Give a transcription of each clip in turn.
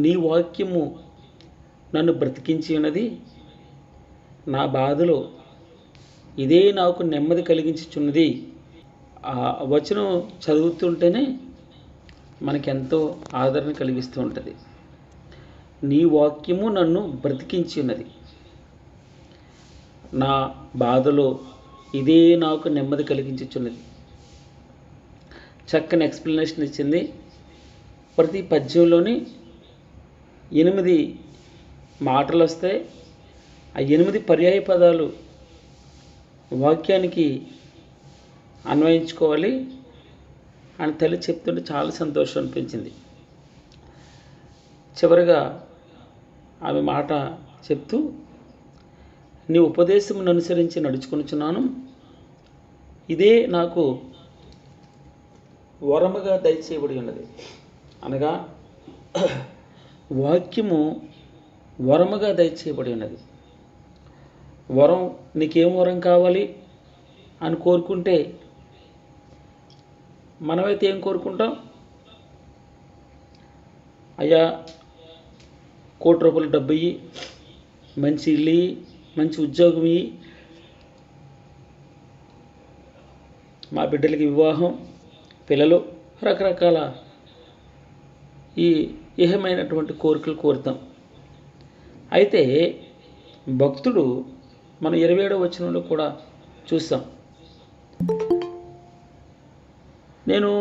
నీ వాక్యము నన్ను బ్రతికించి ఉన్నది. నా బాధలో ఇదే నాకు నెమ్మది కలిగించుచున్నది. ఆ వచనం చదువుతుంటేనే మనకెంతో ఆదరణ కలిగిస్తూ ఉంటుంది. నీ వాక్యము నన్ను బ్రతికించి ఉన్నది. నా బాధలో ఇదే నాకు నెమ్మది కలిగించుచున్నది. చక్కని ఎక్స్ప్లెనేషన్ ఇచ్చింది. ప్రతి పద్యంలోని 8 మాటలు వస్తాయి. ఆ 8 పర్యాయ పదాలు వాక్యానికి అన్వయించుకోవాలి అని తల్లి చెప్తుంటే చాలా సంతోషం అనిపించింది. చివరిగా ఆమె మాట చెప్తూ, నీ ఉపదేశమును అనుసరించి నడుచుకొనుచున్నాను. ఇదే నాకు వరముగా దయచేయబడి ఉన్నది. అనగా వాక్యము వరముగా దయచేయబడి ఉన్నది. వరం, నీకేం వరం కావాలి అని కోరుకుంటే మనమైతే ఏం కోరుకుంటాం? అయ్యా, 1 కోటి రూపాయలు డబ్బు ఇయ్యి, మంచి ఇల్లు ఇయ్యి, మంచి ఉద్యోగం ఇయ్యి, మా బిడ్డలకి వివాహం, పిల్లలు, రకరకాల ఈ ఇహమైనటువంటి కోరికలు కోరుతాం. అయితే భక్తుడు మనం 27వ వచనంలో కూడా చూస్తాం. నేను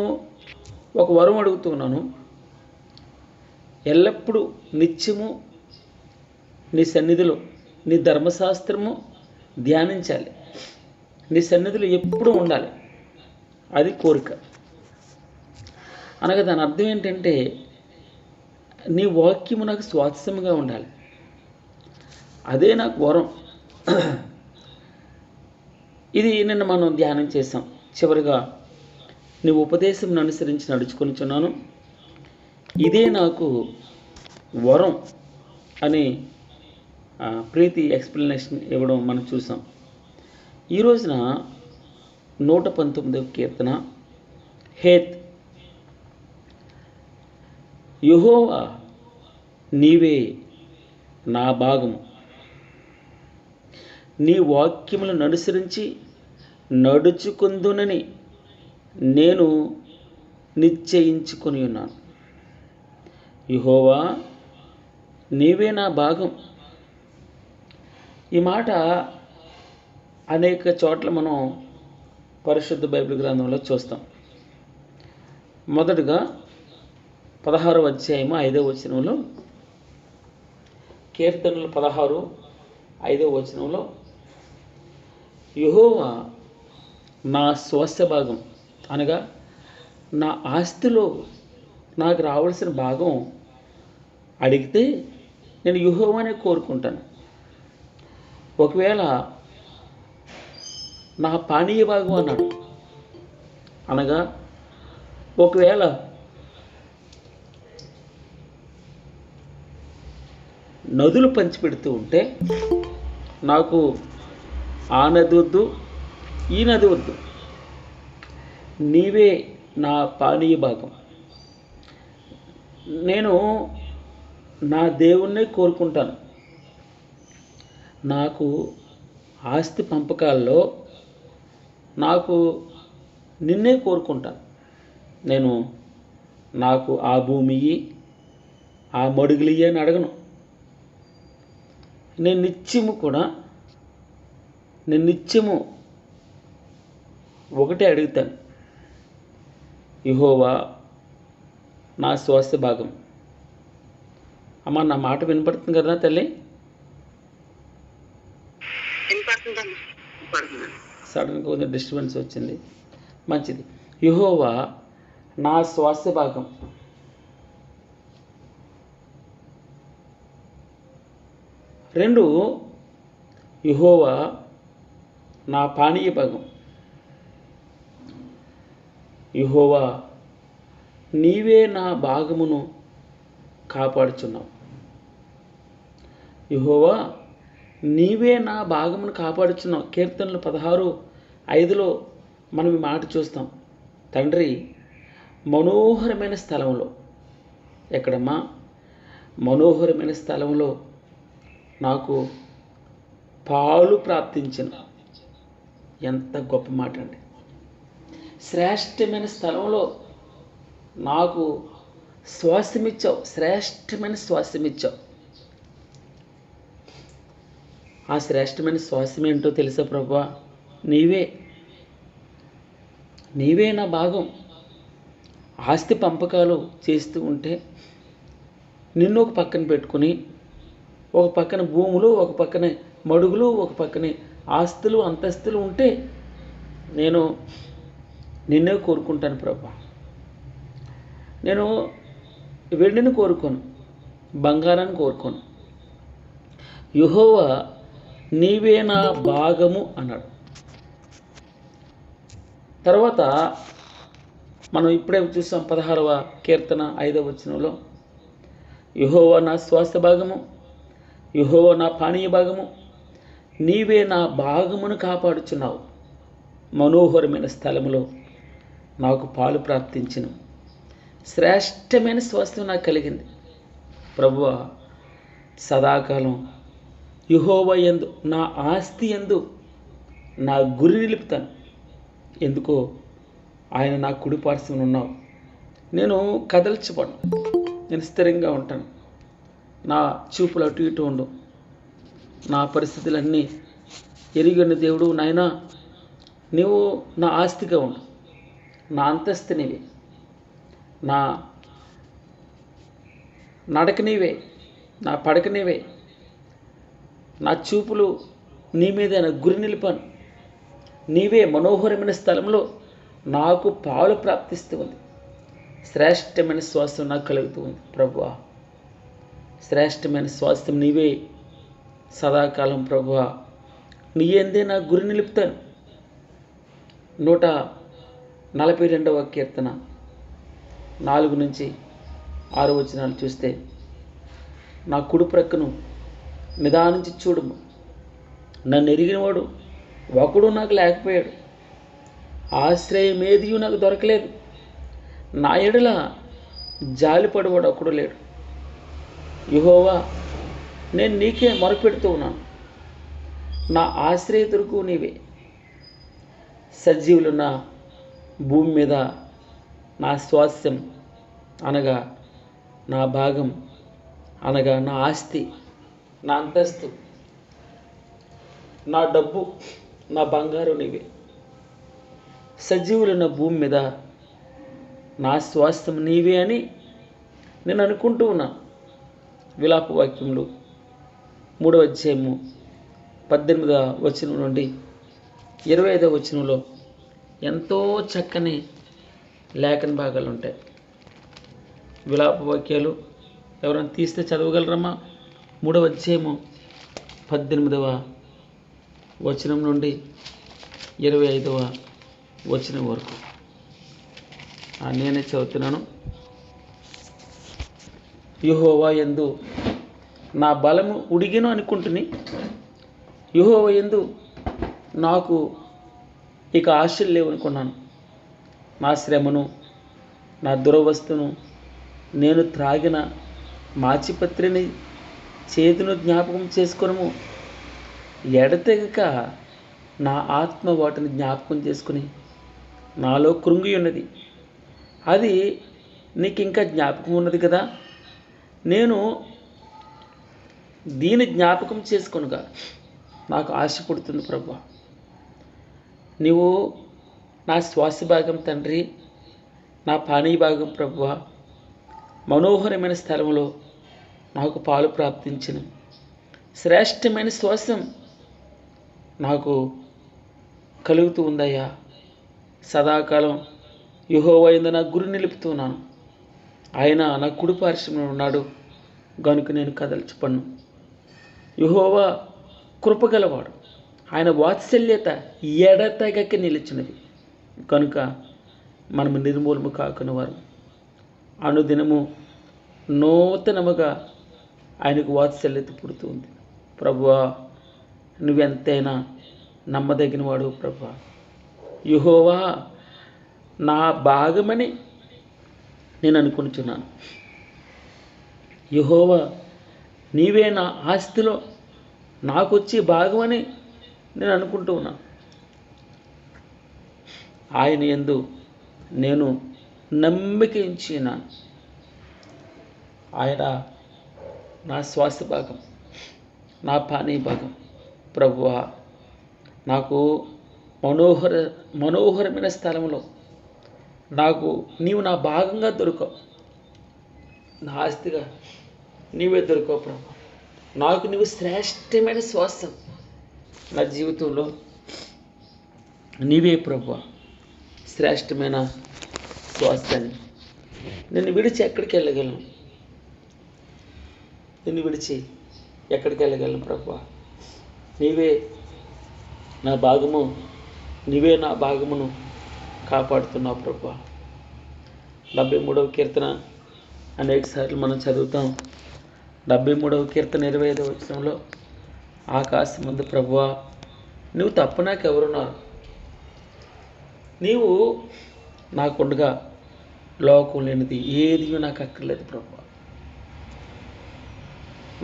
ఒక వరం అడుగుతున్నాను, ఎల్లప్పుడూ నిత్యము నీ సన్నిధిలో నీ ధర్మశాస్త్రము ధ్యానించాలి, నీ సన్నిధిలో ఎప్పుడూ ఉండాలి. అది కోరిక. అనగా దాని అర్థం ఏంటంటే, నీ వాక్యము నాకు స్వాస్థ్యముగా ఉండాలి. అదే నాకు వరం. ఇది నిన్న మనం ధ్యానం చేసాం. చివరిగా, నీ ఉపదేశం అనుసరించి నడుచుకొనిచున్నాను, ఇదే నాకు వరం అని ప్రీతి ఎక్స్ప్లెనేషన్ ఇవ్వడం మనం చూసాం. ఈ రోజున 119వ కీర్తన, హేత్. యెహోవా నీవే నా భాగము, నీ వాక్యములను అనుసరించి నడుచుకుందునని నేను నిశ్చయించుకొని ఉన్నాను. యెహోవా నీవే నా భాగం. ఈ మాట అనేక చోట్ల మనం పరిశుద్ధ బైబిల్ గ్రంథంలో చూస్తాం. మొదటగా 16వ అధ్యాయము 5వ వచనంలో, కీర్తనలు 16 5వ వచనంలో, యెహోవా నా స్వాస్థ్య భాగం, అనగా నా ఆస్తిలో నాకు రావాల్సిన భాగం అడిగితే నేను యెహోవానే కోరుకుంటాను. ఒకవేళ నా పానీయ భాగం అన్నాడు, అనగా ఒకవేళ నదులు పంచిపెడుతూ ఉంటే నాకు ఆ నది వద్దు, ఈ నది వద్దు, నీవే నా పానీయ భాగం. నేను నా దేవుణ్ణే కోరుకుంటాను. నాకు ఆస్తి పంపకాల్లో నాకు నిన్నే కోరుకుంటాను. నేను నాకు ఆ భూమి, ఆ మడుగులు అని అడగను. నేను నిత్యము ఒకటే అడుగుతాను, యెహోవా నా స్వాస్థ్య భాగం. అమ్మ, నా మాట వినపడుతుంది కదా తల్లి? సడన్గా కొంచెం డిస్టర్బెన్స్ వచ్చింది. మంచిది. యెహోవా నా స్వాస్థ్య భాగం. 2, యెహోవా నా పానీయ భాగం. యెహోవా నీవే నా భాగమును కాపాడుచున్నావు. యెహోవా నీవే నా భాగమును కాపాడుచున్నావు. కీర్తనలు 16:5లో మనం ఈ మాట చూస్తాం. తండ్రి మనోహరమైన స్థలంలో, ఎక్కడమ్మా? మనోహరమైన స్థలంలో నాకు పాలు ప్రాప్తించను. ఎంత గొప్ప మాట అండి! శ్రేష్టమైన స్థలంలో నాకు శ్వాసమిచ్చావు, శ్రేష్టమైన శ్వాసమిచ్చావు. ఆ శ్రేష్టమైన శ్వాసం ఏంటో తెలుసా ప్రభువా? నీవే నా భాగం. ఆస్తి పంపకాలు చేస్తూ ఉంటే నిన్ను ఒక పక్కన పెట్టుకుని, ఒక పక్కన భూములు, ఒక పక్కన మడుగులు, ఒక పక్కన ఆస్తులు అంతస్తులు ఉంటే నేను నిన్నే కోరుకుంటాను ప్రభువా. నేను వెండిని కోరుకోను, బంగారాన్ని కోరుకోను. యెహోవా నీవే నా భాగము అన్నాడు. తర్వాత మనం ఇప్పుడే చూసాం 16వ కీర్తన 5వ వచనంలో, యెహోవా నా శ్వాస భాగము, యెహోవా నా పానీయ భాగము, నీవే నా భాగమును కాపాడుచున్నావు. మనోహరమైన స్థలములో నాకు పాలు ప్రాప్తించను. శ్రేష్టమైన స్వాస్థ్యం నాకు కలిగింది. ప్రభువా, సదాకాలం యెహోవా యందు, నా ఆస్తి యందు నా గురి నిలుపుతాను. ఎందుకో ఆయన నా కుడి పార్శ్వమున ఉన్నావు. నేను కదల్చబడను, నేను స్థిరంగా ఉంటాను. నా చూపులు అటు ఇటు ఉండవు. నా పరిస్థితులన్నీ ఎరిగిన దేవుడు నాయనా, నీవు నా ఆస్తిగా ఉండు, నా అంతస్తు నీవే, నా నడక నీవే, నా పడక నీవే, నా చూపులు నీ మీద నా గురి నిలిపాను. నీవే మనోహరమైన స్థలంలో నాకు పాలు ప్రాప్తిస్తూ ఉంది. శ్రేష్టమైన స్వాస్థ్యం నాకు కలుగుతూ ఉంది. ప్రభువా, శ్రేష్టమైన స్వాస్థ్యం నీవే సదాకాలం. ప్రభువా, నీ యందే నా గురి నిలుపుతాను. 142వ కీర్తన 4 నుంచి 6 వచనాలు చూస్తే, నా కుడి ప్రక్కను నిదానించి చూడుము, నన్ను ఎరిగినవాడు ఒకడు నాకు లేకపోయాడు, ఆశ్రయమేదియు నాకు దొరకలేదు, నా ఎడల జాలిపడవాడు ఒకడు లేడు. యెహోవా, నేను నీకే మొరపెడుతూ ఉన్నాను, నా ఆశ్రయతురుకు నీవే. సజీవులున్న భూమి మీద నా స్వాస్థ్యం అనగా నా భాగం, అనగా నా ఆస్తి, నా అంతస్తు, నా డబ్బు, నా బంగారు నీవే. సజీవులున్న భూమి మీద నా స్వాస్థ్యం నీవే అని నేను అనుకుంటూ ఉన్నాను. విలాప వాక్యములు 3వ అధ్యాయము 18వ వచనం నుండి 25వ వచనంలో ఎంతో చక్కని లేఖన భాగాలు ఉంటాయి. విలాప వాక్యాలు ఎవరైనా తీస్తే చదవగలరమ్మా? 3వ అధ్యాయము 18వ వచనం నుండి 25వ వచనం వరకు నేనే చదువుతున్నాను. యెహోవా యందు నా బలము ఉడిగిను అనుకుంటుని, యెహోవా యందు నాకు ఇక ఆశలు లేవనుకున్నాను. నా శ్రమను, నా దురవస్థను, నేను త్రాగిన మాచిపత్రిని చేతును జ్ఞాపకం చేసుకొనుము. ఎడతెగక నా ఆత్మ వాటిని జ్ఞాపకం చేసుకుని నాలో కృంగి ఉన్నది. అది నీకు ఇంకా జ్ఞాపకం ఉన్నది కదా, నేను దీని జ్ఞాపకం చేసుకొనుగా నాకు ఆశ పుడుతుంది. ప్రభువా, నీవు నా శ్వాస భాగం తండ్రి, నా పానీయ భాగం. ప్రభువా, మనోహరమైన స్థలంలో నాకు పాలు ప్రాప్తించను. శ్రేష్టమైన శ్వాసం నాకు కలుగుతూ ఉందయ్యా. సదాకాలం యెహోవా యందు నా గురి నిలుపుతున్నాను. ఆయన నా కుడి పార్శ్వమున ఉన్నాడు గనుక నేను కదల్చబడను. యెహోవా కృపగలవాడు, ఆయన వాత్సల్యత ఎడతెగక నిలిచినది కనుక మనము నిర్మూలము కాకుని వారు. అనుదినము నూతనముగా ఆయనకు వాత్సల్యత పుడుతుంది. ప్రభువా, నువ్వెంతైనా నమ్మదగిన వాడు. ప్రభువా, యెహోవా నా భాగమని నేను అనుకుంటున్నాను. యెహోవా నీవే నా ఆస్తిలో నాకొచ్చి భాగమని నేను అనుకుంటూ ఉన్నాను. ఆయన యందు నేను నమ్మిక ఉంచి ఉన్నాను. ఆయన నా శ్వాస భాగం, నా పానీయ భాగం. ప్రభువా, నాకు మనోహరమైన స్థలంలో నీవు నా భాగంగా దొరకవు, నా ఆస్తిగా నీవే దొరకవు ప్రభు. నాకు నీవు శ్రేష్టమైన శ్వాసం నా జీవితంలో నీవే ప్రభువా, శ్రేష్టమైన శ్వాసాన్ని. నిన్ను విడిచి ఎక్కడికి వెళ్ళగలను? నిన్ను విడిచి ఎక్కడికి వెళ్ళగలను ప్రభువా? నీవే నా భాగము, నీవే నా భాగమును కాపాడుతున్నావు ప్రభువా. 73వ కీర్తన అనేకసార్లు మనం చదువుతాం. 73వ కీర్తన 25వ వచనంలో, ఆకాశమందు ప్రభువా నువ్వు తప్ప నాకెవరున్నారు? నీవు నాకుండగా లోకం లేనిది ఏది నాకు అక్కర్లేదు ప్రభువా.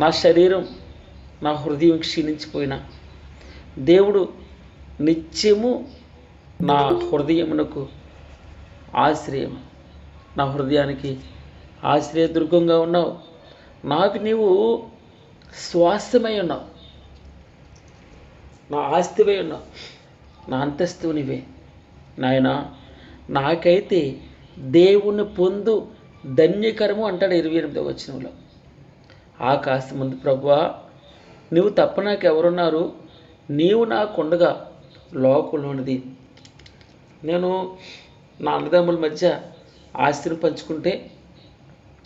నా శరీరం, నా హృదయం క్షీణించిపోయినా దేవుడు నిత్యము నా హృదయమునకు ఆశ్రయం, నా హృదయానికి ఆశ్రయదుర్గంగా ఉన్నావు. నాకు నీవు శ్వాసమై ఉన్నావు, నా ఆస్తివై ఉన్నావు, నా అంతస్తు నీవే నాయన. నాకైతే దేవుని పొందు ధన్యకరము అంటాడు 28వ వచనంలో. ఆకాశమందు ప్రభువా నువ్వు తప్ప నాకెవరున్నారు? నీవు నాకుండగా లోకంలోనిది. నేను నా అన్నదమ్ముల మధ్య ఆస్తిని పంచుకుంటే,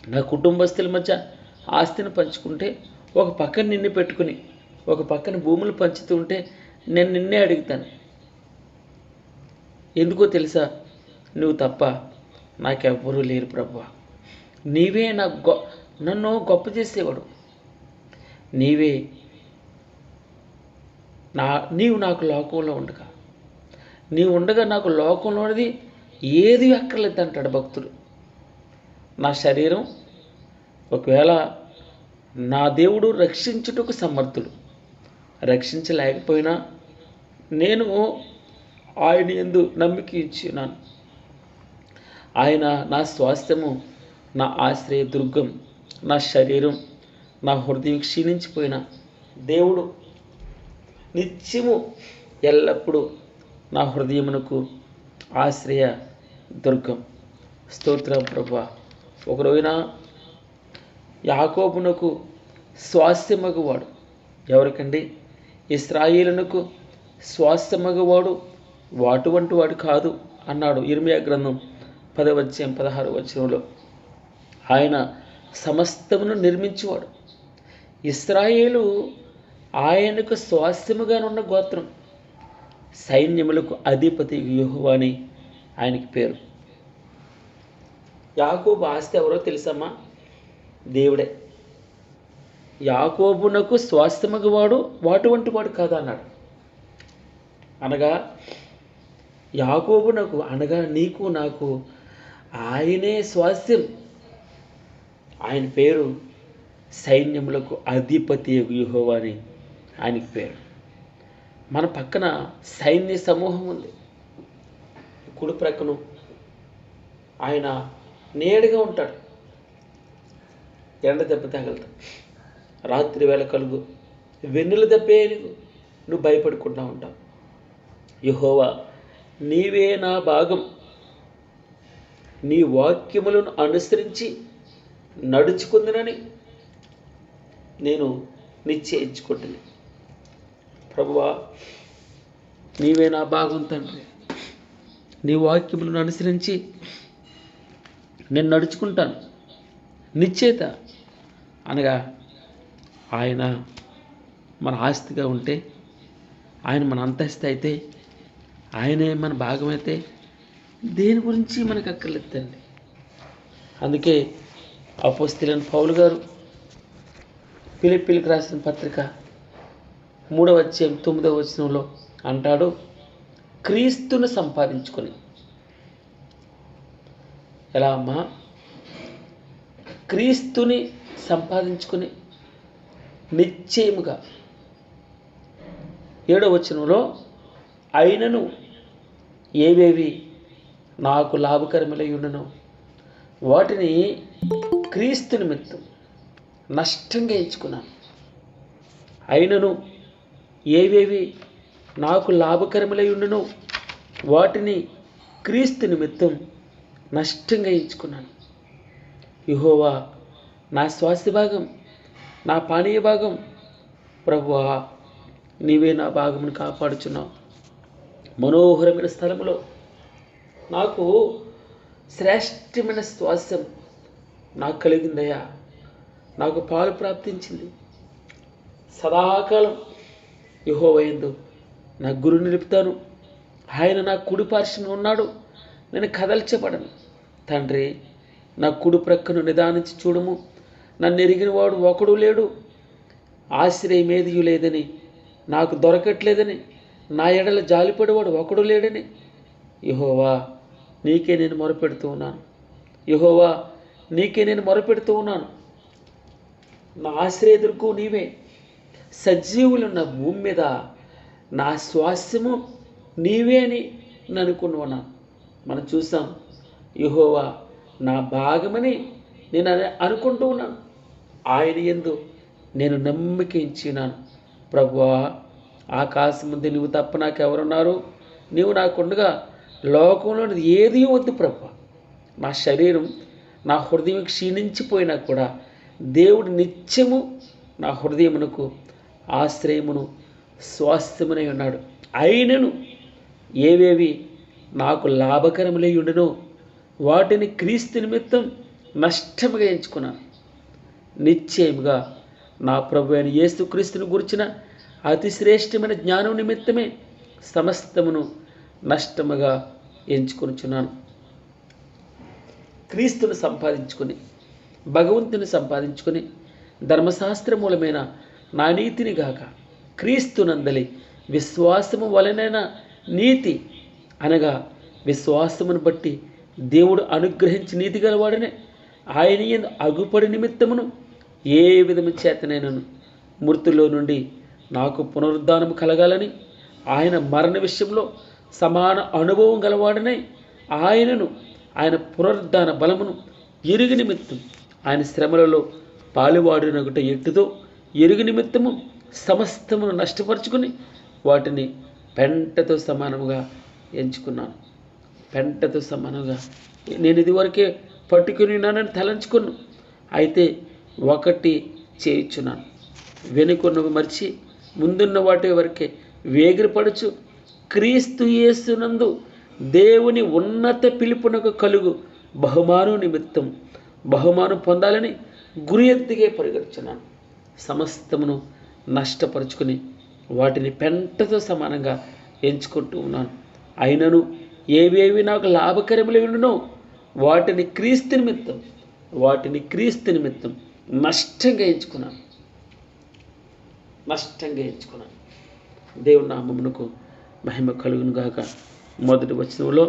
నా కుటుంబస్తుల మధ్య ఆస్తిని పంచుకుంటే, ఒక పక్కన నిన్ను పెట్టుకుని ఒక పక్కన భూములు పంచుతూ ఉంటే నేను నిన్నే అడుగుతాను, ఎందుకో తెలుసా? నువ్వు తప్ప నాకెవ్వరూ లేరు ప్రభువా. నీవే నన్ను గొప్ప చేసేవాడు. నీవు నాకు లోకంలో ఉండగా, నీవు ఉండగా నాకు లోకంలోనిది ఏది అక్కర్లేదు అంటాడు భక్తుడు. నా శరీరం ఒకవేళ నా దేవుడు రక్షించుటకు సమర్థుడు, రక్షించలేకపోయినా నేను ఆయన యందు నమ్మిక ఇచ్చినాను. ఆయన నా స్వాస్థ్యము, నా ఆశ్రయ దుర్గం. నా శరీరం, నా హృదయం క్షీణించిపోయిన దేవుడు నిత్యము ఎల్లప్పుడూ నా హృదయమునకు ఆశ్రయ దుర్గం. స్తోత్రం ప్రభువా. ఒకరోజున యాకోబునకు స్వాస్థ్యమగువాడు ఎవరికండి? ఇశ్రాయేలునకు స్వాస్థ్యమగువాడు అటువంటి వాడు కాదు అన్నాడు ఇర్మియా గ్రంథం 10వ అధ్యాయం 16వ వచనంలో. ఆయన సమస్తమును నిర్మించేవాడు. ఇశ్రాయేలు ఆయనకు స్వాస్థ్యముగానున్న గోత్రం. సైన్యములకు అధిపతి యెహోవా అని ఆయనకి పేరు. యాకోబు ఆస్తి ఎవరో తెలుసమ్మా? దేవుడే. యాకోబునకు స్వాస్థ్యమగువాడు అటువంటి వాడు కాదు అన్నాడు. అనగా యాకోబునకు, అనగా నీకు నాకు ఆయనే స్వాస్థ్యం. ఆయన పేరు సైన్యములకు అధిపతి యెహోవా అని ఆయనకి పేరు. మన పక్కన సైన్య సమూహం ఉంది. కుడి ప్రక్కను ఆయన నేడుగా ఉంటాడు. ఎండ దెబ్బ తగలదు, రాత్రి వేళ కలుగు, వెన్నుల దెబ్బే నువ్వు భయపడుకుంటూ ఉంటావు. యెహోవా నీవే నా భాగం, నీ వాక్యములను అనుసరించి నడుచుకుందునని నేను నిశ్చయించుకుంటున్నాను. ప్రభువా నీవే నా భాగం తండ్రి, నీ వాక్యములను అనుసరించి నేను నడుచుకుంటాను. నిశ్చేత అనగా ఆయన మన ఆస్తిగా ఉంటే, ఆయన మన అంతస్తు అయితే, ఆయనే మన భాగమైతే దేని గురించి మనకు అక్కర్లేదండి. అందుకే అపోస్తలుడైన పౌలు గారు ఫిలిప్పీలకు రాసిన పత్రిక 3వ అధ్యాయం 9వ వచనంలో అంటాడు, క్రీస్తును సంపాదించుకొని. ఎలా అమ్మా? క్రీస్తుని సంపాదించుకుని నిశ్చయముగా 7వ వచనంలో అయినను ఏవేవి నాకు లాభకరములై ఉండునో వాటిని క్రీస్తు నిమిత్తం నష్టంగా ఎంచుకున్నాను. అయినను ఏవేవి నాకు లాభకరములై ఉండునో వాటిని క్రీస్తు నిమిత్తం నష్టంగా ఎంచుకున్నాను. యెహోవా నా స్వాస్థ్య భాగం, నా పానీయ భాగం. ప్రభువా, నీవే నా భాగమును కాపాడుచున్నావు. మనోహరమైన స్థలములో నాకు శ్రేష్టమైన స్వాస్థ్యం నాకు కలిగిందయ్యా. నాకు పాలు ప్రాప్తించింది. సదాకాలం యెహోవా యందు నా గురి నిలుపుతాను. ఆయన నా కుడి పార్శ్వన ఉన్నాడు, నేను కదల్చబడను. తండ్రి, నా కుడి ప్రక్కను నిదానించి చూడుము. నన్ను ఎరిగిన వాడు ఒకడు లేడు. ఆశ్రయమేదియు లేదని, నాకు దొరకట్లేదని, నా ఎడల జాలిపడేవాడు ఒకడు లేడని. యెహోవా, నీకే నేను మొరపెడుతూ ఉన్నాను. యెహోవా, నీకే నేను మొరపెడుతూ ఉన్నాను. నా ఆశ్రయదుర్గు నీవే. సజీవులున్న భూమి మీద నా స్వాస్థ్యము నీవే అని నేను అనుకున్నాను. మనం చూసాం, యెహోవా నా భాగమని నేను అనుకుంటూ ఉన్నాను. ఆయన యందు నేను నమ్మిక ఉంచినాను. ప్రభువా, ఆకాశం ముందు నువ్వు తప్ప నాకెవరున్నారు? నీవు నాకుండగా లోకంలోనిది ఏదీ వద్దు ప్రభువా. నా శరీరం, నా హృదయం క్షీణించిపోయినా కూడా దేవుడు నిత్యము నా హృదయమునకు ఆశ్రయమును స్వాస్థ్యమునై ఉన్నాడు. అయినను ఏవేవి నాకు లాభకరములై ఉండునో వాటిని క్రీస్తు నిమిత్తం నష్టముగా ఎంచుకున్నాను. నిశ్చయముగా నా ప్రభు అయిన యేసుక్రీస్తుని గురించిన అతి శ్రేష్టమైన జ్ఞానం నిమిత్తమే సమస్తమును నష్టముగా ఎంచుకొనుచున్నాను. క్రీస్తును సంపాదించుకొని, భగవంతుని సంపాదించుకొని, ధర్మశాస్త్ర మూలమైన నా నీతిని గాక క్రీస్తునందలి విశ్వాసము వలనైన నీతి, అనగా విశ్వాసమును బట్టి దేవుడు అనుగ్రహించి నీతి గలవాడనే ఆయన యందు అగుపడి నిమిత్తమును ఏ విధము చేతనైనను మృతుల్లో నుండి నాకు పునరుద్ధానము కలగాలని, ఆయన మరణ విషయంలో సమాన అనుభవం గలవాడనే ఆయనను, ఆయన పునరుద్ధాన బలమును ఎరుగు నిమిత్తం, ఆయన శ్రమలలో పాలువాడినగుట ఎట్టుతో ఎరుగు నిమిత్తము సమస్తమును నష్టపరుచుకుని వాటిని పెంటతో సమానముగా ఎంచుకున్నాను. పెంటతో సమానంగా నేను ఇదివరకే పట్టుకుని ఉన్నానని తలంచుకున్నాను. అయితే ఒకటి చేయుచున్నాను, వెనుకొన్నవి మర్చి ముందున్న వాటి వరకే వేగిరపడుచు క్రీస్తు యేసునందు దేవుని ఉన్నత పిలుపునకు కలుగు బహుమానం నిమిత్తం బహుమానం పొందాలని గురి ఎత్తుగే పరిగెడుచున్నాను. సమస్తమును నష్టపరుచుకుని వాటిని పెంటతో సమానంగా ఎంచుకుంటూ ఉన్నాను. అయినను ఏవేవి నాకు లాభకరములై ఉండునో వాటిని క్రీస్తు నిమిత్తం నష్టంగా ఎంచుకున్నాను. దేవుని నామమునకు మహిమ కలుగును గాక. మొదటి వచనంలో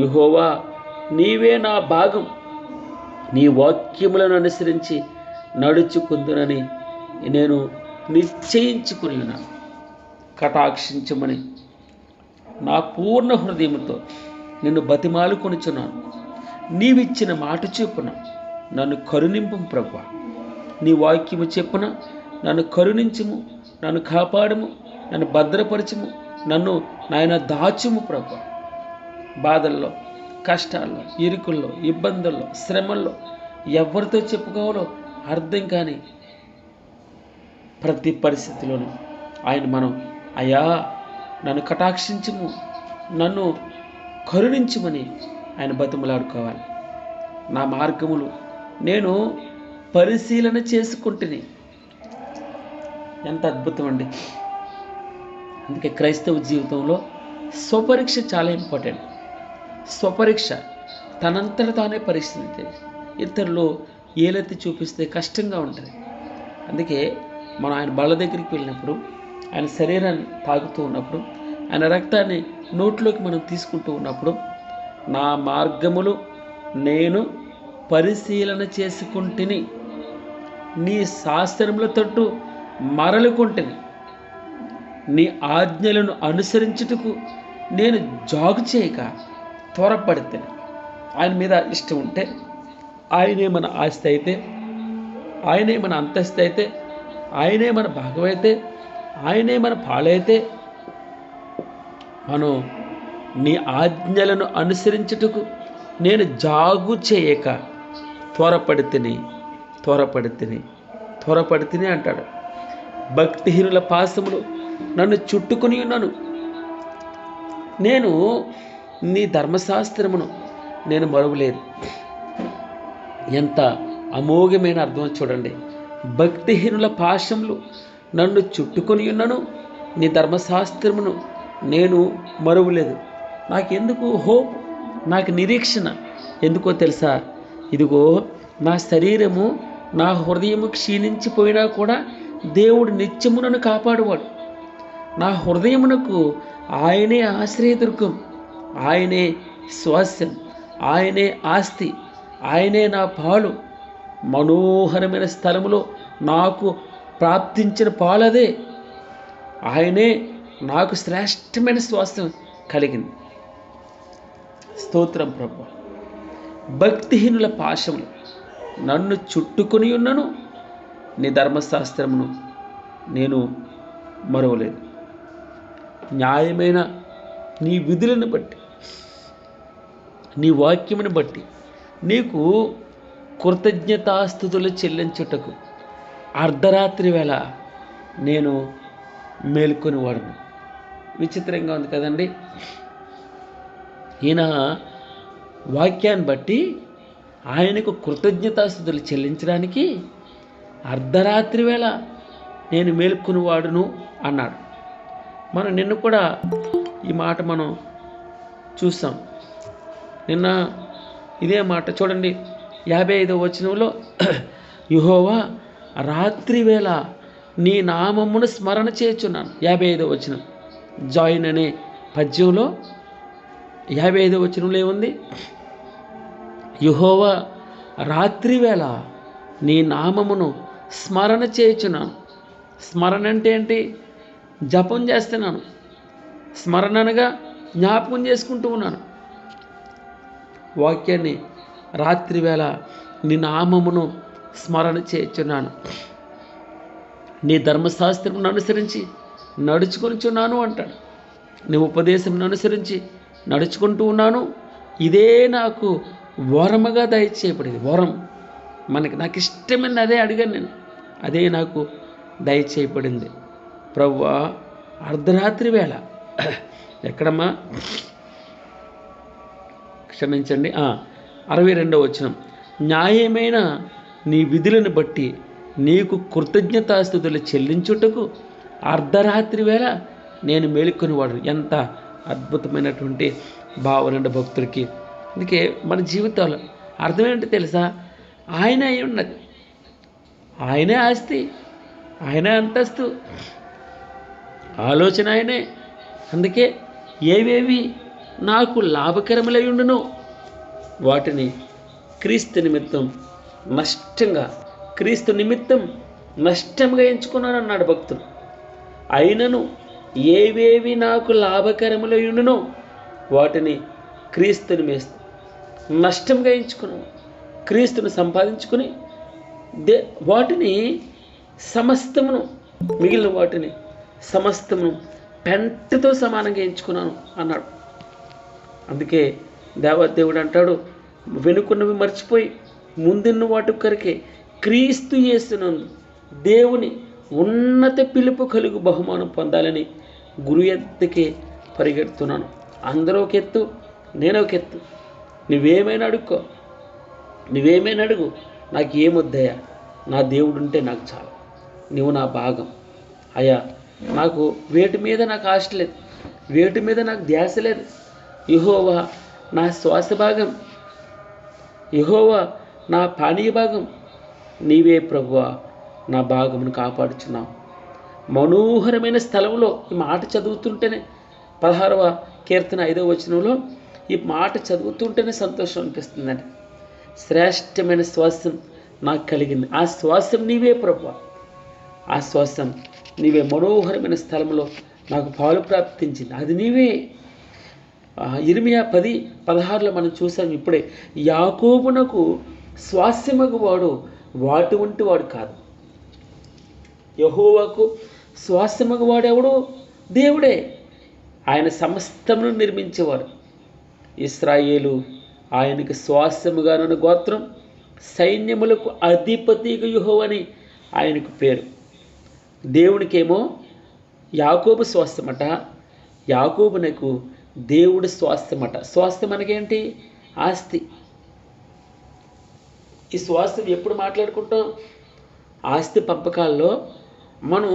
యెహోవా నీవే నా భాగం, నీ వాక్యములను అనుసరించి నడుచుకుందునని నేను నిశ్చయించుకుని ఉన్నాను. కటాక్షించమని నా పూర్ణ హృదయముతో నిన్ను బతిమాలుకొనుచున్నాను. నీవిచ్చిన మాట చొప్పున నన్ను కరుణింపు ప్రభువా. నీ వాక్యము చెప్పున నన్ను కరుణించుము, నన్ను కాపాడుము, నన్ను భద్రపరచుము, నన్ను నాయన దాచుము ప్రభువా. బాధల్లో, కష్టాల్లో, ఇరుకుల్లో, ఇబ్బందుల్లో, శ్రమల్లో ఎవరితో చెప్పుకోవాలో అర్థం కాని ప్రతి పరిస్థితిలోనూ మనం అయ్యా నన్ను కటాక్షించుము, నన్ను కరుణించుమని ఆయన బతిమలాడుకోవాలి. నా మార్గములు నేను పరిశీలన చేసుకుంటుని. ఎంత అద్భుతం అండి. అందుకే క్రైస్తవ జీవితంలో స్వపరీక్ష చాలా ఇంపార్టెంట్. స్వపరీక్ష తనంతట తానే పరిశీలించేది. ఇతరులు ఏలెత్తి చూపిస్తే కష్టంగా ఉంటుంది. అందుకే మనం ఆయన బల్ల దగ్గరికి వెళ్ళినప్పుడు, ఆయన శరీరాన్ని తాగుతూ ఉన్నప్పుడు, ఆయన రక్తాన్ని నోట్లోకి మనం తీసుకుంటూ ఉన్నప్పుడు, నా మార్గములు నేను పరిశీలన చేసుకుంటుని, నీ శాస్త్రముల తట్టు మరలుకుంటుని, నీ ఆజ్ఞలను అనుసరించుటకు నేను జాగు చేయక త్వరపడితే. ఆయన మీద ఇష్టం ఉంటే, ఆయనే మన ఆస్తి అయితే, ఆయనే మన అంతస్తు అయితే, ఆయనే మన భాగం అయితే, ఆయనే మన పాలైతే, మనం నీ ఆజ్ఞలను అనుసరించుటకు నేను జాగు చేయక త్వరపడితిని అంటాడు. భక్తిహీనుల పాశములు నన్ను చుట్టుకొని ఉన్నాను. నేను నీ ధర్మశాస్త్రమును నేను మరువలేదు. ఎంత అమోఘమైన అర్థం చూడండి. భక్తిహీనుల పాశములు నన్ను చుట్టుకొని ఉన్నాను, నీ ధర్మశాస్త్రమును నేను మరువలేదు. నాకెందుకు హోప్, నాకు నిరీక్షణ ఎందుకో తెలుసా? ఇదిగో నా శరీరము, నా హృదయము క్షీణించిపోయినా కూడా దేవుడు నిత్యము నన్ను కాపాడువాడు. నా హృదయమునకు ఆయనే ఆశ్రయదుర్గం, ఆయనే స్వాస్యం, ఆయనే ఆస్తి, ఆయనే నా పాలు. మనోహరమైన స్థలములో నాకు ప్రాప్తించిన పాలదే. ఆయనే నాకు శ్రేష్టమైన స్వాస్థ్యం కలిగింది. స్తోత్రం ప్రభువా. భక్తిహీనుల పాశములు నన్ను చుట్టుకొని ఉన్నను, నీ ధర్మశాస్త్రమును నేను మరువలేదు. న్యాయమైన నీ విధులను బట్టి, నీ వాక్యమును బట్టి నీకు కృతజ్ఞతాస్తుతులు చెల్లించుటకు అర్ధరాత్రి వేళ నేను మేలుకొని వాడను. విచిత్రంగా ఉంది కదండి. ఈయన వాక్యాన్ని బట్టి ఆయనకు కృతజ్ఞతాస్తుతులు చెల్లించడానికి అర్ధరాత్రి వేళ నేను మేలుకొని వాడును అన్నాడు. నిన్న కూడా ఈ మాట మనం చూసాం. నిన్న ఇదే మాట చూడండి, 55వ వచనంలో యెహోవా రాత్రి వేళ నీ నామమును స్మరణ చేయుచున్నాను. 55వ వచనం జాయిన్ అనే పద్యంలో 55వ వచనంలో ఏముంది? యెహోవా రాత్రి వేళ నీ నామమును స్మరణ చేయుచున్నాను. స్మరణ అంటే ఏంటి? జపం చేస్తున్నాను. స్మరణ అనగా జ్ఞాపకం చేసుకుంటూ ఉన్నాను. వాక్యాన్ని రాత్రి వేళ నీ నామమును స్మరణ చేయుచున్నాను, నీ ధర్మశాస్త్రమును అనుసరించి నడుచుకొనిచున్నాను అంటాడు. నీ ఉపదేశమును అనుసరించి నడుచుకుంటూ ఉన్నాను. ఇదే నాకు వరముగా దయచేయబడింది. వరం నాకు ఇష్టమైనది అదే అడిగాను నేను, అదే నాకు దయచేయబడింది. ప్రభువా అర్ధరాత్రి వేళ ఎక్కడమ్మా? క్షమించండి, 62వ వచనం. న్యాయమైన నీ విధులను బట్టి నీకు కృతజ్ఞతాస్తుతులు చెల్లించుటకు అర్ధరాత్రి వేళ నేను మేలుకొని వాడు. ఎంత అద్భుతమైనటువంటి భావన భక్తుడికి. అందుకే మన జీవితాలు అర్థం ఏంటో తెలుసా? ఆయన అయి ఉన్నది, ఆయనే ఆస్తి, ఆయనే అంతస్తు, ఆలోచన ఆయనే. అందుకే ఏవేవి నాకు లాభకరములై ఉండునో వాటిని క్రీస్తు నిమిత్తం నష్టంగా ఎంచుకున్నాను అన్నాడు భక్తుడు. అయినను ఏవేవి నాకు లాభకరములై ఉండునో వాటిని క్రీస్తుని నష్టంగా ఎంచుకున్నాను. క్రీస్తుని సంపాదించుకుని వాటిని సమస్తమును, మిగిలిన వాటిని సమస్తమును పెంటతో సమానంగా ఎంచుకున్నాను అన్నాడు. అందుకే దేవదేవుడు అంటాడు, వెనుకున్నవి మర్చిపోయి ముందున్న వాటి కొరకే క్రీస్తు యేసునందు దేవుని ఉన్నత పిలుపు కలుగు బహుమానం పొందాలని గురు ఎత్తుకే పరిగెడుతున్నాను. అందరూ ఒక ఎత్తు, నేను ఒక ఎత్తు. నువ్వేమైనా అడుక్కో, నువ్వేమైనా అడుగు, నాకు ఏమొద్దయ్యా, నా దేవుడు ఉంటే నాకు చాలు, నువ్వు నా భాగం అయ్యా. నాకు వేటి మీద నాకు ఆశ లేదు, వేటి మీద నాకు ధ్యాస లేదు. యెహోవా నా శ్వాస భాగం, యెహోవా నా పానీయ భాగం, నీవే ప్రభువా నా భాగమును కాపాడుచున్నావు. మనోహరమైన స్థలంలో ఈ మాట చదువుతుంటేనే 16వ కీర్తన 5వ వచనంలో ఈ మాట చదువుతుంటేనే సంతోషం అనిపిస్తుందండి. శ్రేష్టమైన స్వాస్థ్యం నాకు కలిగింది. ఆ స్వాస్థ్యం నీవే ప్రభువా. ఆ స్వాస్థ్యం నీవే. మనోహరమైన స్థలంలో నాకు పాలు ప్రాప్తించింది. అది నీవే. ఇర్మియా 10:16 మనం చూసాం ఇప్పుడే. యాకోబునకు స్వాస్థ్యమగు వాడు వాటి వంటి వాడు కాదు. యెహోవాకు స్వాస్థ్యమగు వాడెవడు? దేవుడే. ఆయన సమస్తమును నిర్మించేవాడు. ఇశ్రాయేలు ఆయనకి స్వాస్థ్యముగానున్న గోత్రం, సైన్యములకు అధిపతిగా యెహోవా అని ఆయనకు పేరు. దేవునికేమో యాకోబు స్వాస్థ్యమట, యాకోబునకు దేవుడు స్వాస్థ్యమట. స్వాస్థ్యం మనకేంటి? ఆస్తి. ఈ స్వాస్థ్యం ఎప్పుడు మాట్లాడుకుంటాం? ఆస్తి పంపకాల్లో మనం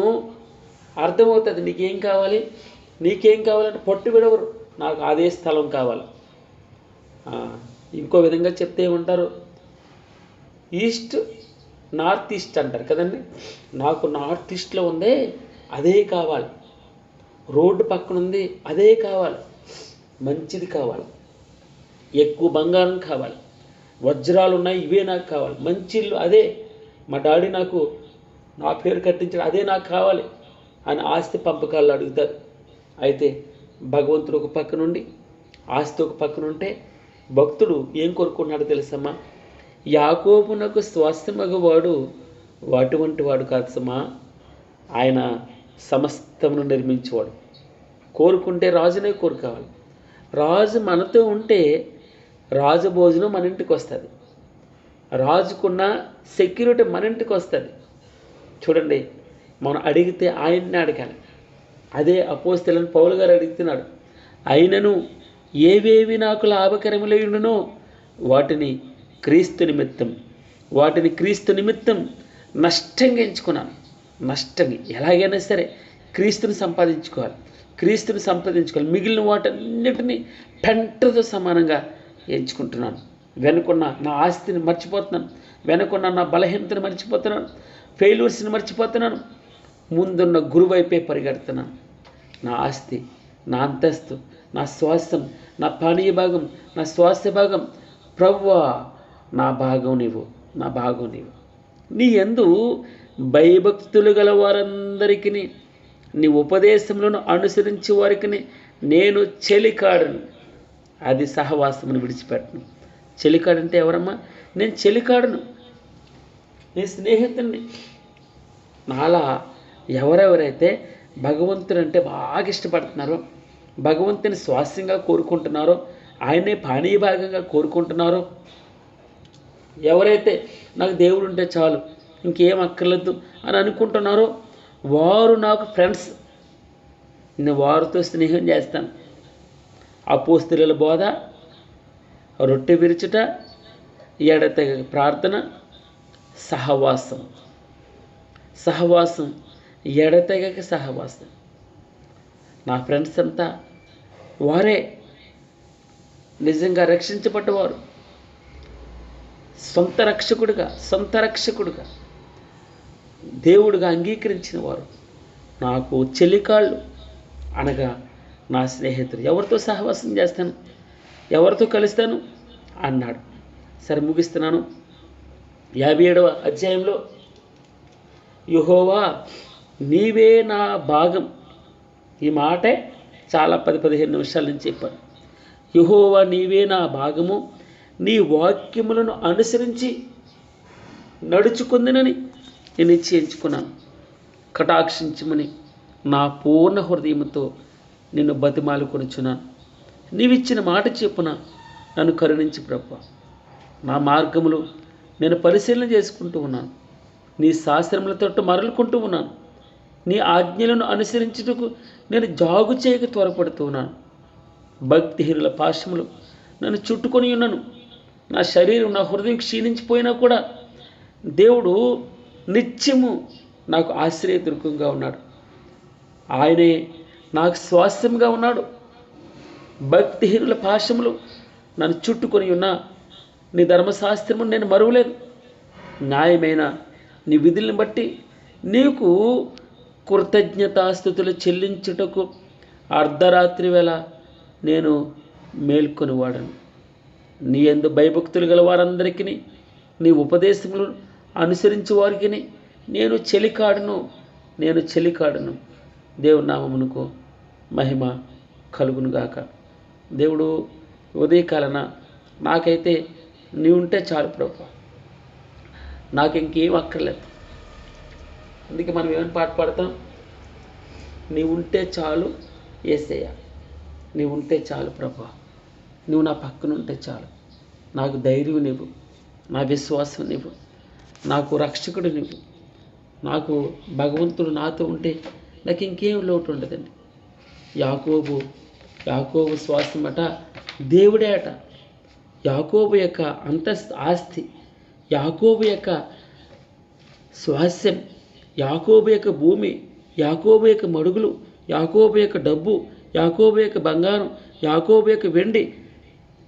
అర్థమవుతుంది. నీకేం కావాలి, నీకేం కావాలంటే పట్టు విడవరు. నాకు అదే స్థలం కావాలి. ఇంకో విధంగా చెప్తే ఏమంటారు? ఈస్ట్ నార్త్ ఈస్ట్ అంటారు కదండి. నాకు నార్త్ ఈస్ట్లో ఉందే అదే కావాలి, రోడ్డు పక్కన ఉంది అదే కావాలి, మంచిది కావాలి, ఎక్కువ బంగారం కావాలి, వజ్రాలు ఉన్నాయి ఇవే నాకు కావాలి, మంచి ఇల్లు అదే, మా డాడీ నాకు నా పేరు కట్టించాడు అదే నాకు కావాలి అని ఆస్తి పంపకాలు అడుగుతారు. అయితే భగవంతుడు ఒక పక్క నుండి, ఆస్తి ఒక పక్కన ఉంటే భక్తుడు ఏం కోరుకున్నాడు తెలుసమ్మా? యాకోబునకు స్వాస్థ్యమగవాడు అటువంటి వాడు కాదు సమా, ఆయన సమస్తమును నిర్మించేవాడు. కోరుకుంటే రాజునే కోరుకోవాలి. రాజు మనతో ఉంటే రాజభోజనం మన ఇంటికి వస్తుంది, రాజుకున్న సెక్యూరిటీ మన ఇంటికి వస్తుంది. చూడండి, మనం అడిగితే ఆయన్నే అడగాలి. అదే అపోస్తలుని పౌలు గారు అడుగుతున్నాడు. అయినను ఏవేవి నాకు లాభకరములైననో వాటిని క్రీస్తు నిమిత్తం నష్టంగా ఎంచుకున్నాను. నష్టంగా ఎలాగైనా సరే క్రీస్తుని సంపాదించుకోవాలి. మిగిలిన వాటన్నిటినీ పెంటతో సమానంగా ఎంచుకుంటున్నాను. వెనుకున్న నా ఆస్తిని మర్చిపోతున్నాను, వెనుకున్న నా బలహీనతను మర్చిపోతున్నాను, ఫెయిల్యూర్స్ని మర్చిపోతున్నాను, ముందున్న గురువు వైపే పరిగెడుతున్నాను. నా ఆస్తి, నా అంతస్తు, నా స్వాస్థ్యం, నా పానీయ భాగం, నా స్వాస్థ్య భాగం ప్రభువా, నా భాగం నీవు. నీ యందు భయభక్తులు గల వారందరికీ నీ ఉపదేశములను అనుసరించి వారికి నేను చెలికాడను. అది సహవాసమును విడిచిపెట్టను. చెలికాడంటే ఎవరమ్మా? నేను చెలికాడను, నేను స్నేహితుడిని. నాలా ఎవరెవరైతే భగవంతుడు అంటే బాగా ఇష్టపడుతున్నారో, భగవంతుని స్వాస్థ్యంగా కోరుకుంటున్నారో, ఆయనే పానీయ భాగంగా కోరుకుంటున్నారో, ఎవరైతే నాకు దేవుడు ఉంటే చాలు ఇంకేం అక్కర్లేదు అని అనుకుంటున్నారో వారు నాకు ఫ్రెండ్స్. నేను వారితో స్నేహం చేస్తాను. అపోస్తలుల బోధ, రొట్టె విరుచుట, ఎడతెగక ప్రార్థన, సహవాసం, ఎడతెగక సహవాసం. నా ఫ్రెండ్స్ అంతా వారే నిజంగా రక్షించబడ్డవారు. సొంత రక్షకుడుగా దేవుడిగా అంగీకరించిన వారు నాకు చెలికాళ్ళు అనగా నా స్నేహితుడు. ఎవరితో సహవాసం చేస్తాను, ఎవరితో కలుస్తాను అన్నాడు. సరే, ముగిస్తున్నాను. 57వ అధ్యాయంలో యెహోవా నీవే నా భాగం. ఈ మాటే చాలా 10-15 నిమిషాల నుంచి చెప్పాను. యెహోవా నీవే నా భాగము, నీ వాక్యములను అనుసరించి నడుచుకుందునని నేను నిశ్చయించుకున్నాను. కటాక్షించమని నా పూర్ణ హృదయముతో నిన్ను బతిమాలుకొనుచున్నాను. నీవిచ్చిన మాట చెప్పున నన్ను కరుణించి ప్రభువా. నా మార్గములు నేను పరిశీలన చేసుకుంటూ ఉన్నాను, నీ శాస్త్రముల తట్టు మరలుకుంటూ ఉన్నాను. నీ ఆజ్ఞలను అనుసరించుటకు నేను జాగు చేయక త్వరపడుతూ ఉన్నాను. భక్తిహీనుల పాశములు నన్ను చుట్టుకొని ఉన్నాను. నా శరీరం, నా హృదయం క్షీణించిపోయినా కూడా దేవుడు నిత్యము నాకు ఆశ్రయదుర్గంగా ఉన్నాడు. ఆయనే నాకు స్వాస్థ్యంగా ఉన్నాడు. భక్తిహీనుల పాశములు నన్ను చుట్టుకొని ఉన్నా నీ ధర్మశాస్త్రము నేను మరువలేదు. న్యాయమైన నీ విధులను బట్టి నీకు కృతజ్ఞతాస్తుతులు చెల్లించుటకు అర్ధరాత్రి వేళ నేను మేల్కొని వాడను. నీ యందు భయభక్తులు గల వారందరికీ, నీ ఉపదేశములు అనుసరించు వారికి నేను చెలికాడును. దేవుని నామమునకు మహిమ కలుగునుగాక. దేవుడు ఉదయకాలన నాకైతే నీ ఉంటే చాలు ప్రభు, నాకు ఇంకేం అక్కర్లేదు. అందుకే మనం ఏమైనా పాట పాడతాం, నీ ఉంటే చాలు యేసయ్య, నీ ఉంటే చాలు ప్రభు, నువ్వు నా పక్కన ఉంటే చాలు. నాకు ధైర్యం నీవు, నా విశ్వాసం నీవు, నాకు రక్షకుడు నీవు, నాకు భగవంతుడు నాతో ఉంటే నాకు ఇంకేం లోటు ఉండదండి. యాకోబు శ్వాసం అట దేవుడే అట. యాకోబు యొక్క ఆస్తి, యాకోబు యొక్క స్వాస్యం, యాకోబు యొక్క భూమి, యాకోబు యొక్క మడుగులు, యాకోబు యొక్క డబ్బు, యాకోబు యొక్క బంగారం, యాకోబు యొక్క వెండి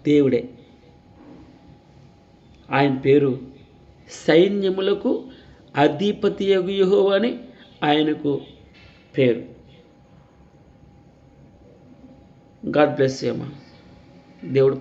దేవుడే. ఆయన పేరు సైన్యములకు అధిపతియగు యెహోవా అని ఆయనకు పేరు. గాడ్ బ్లెస్ యూ అమ్మా. దేవుడు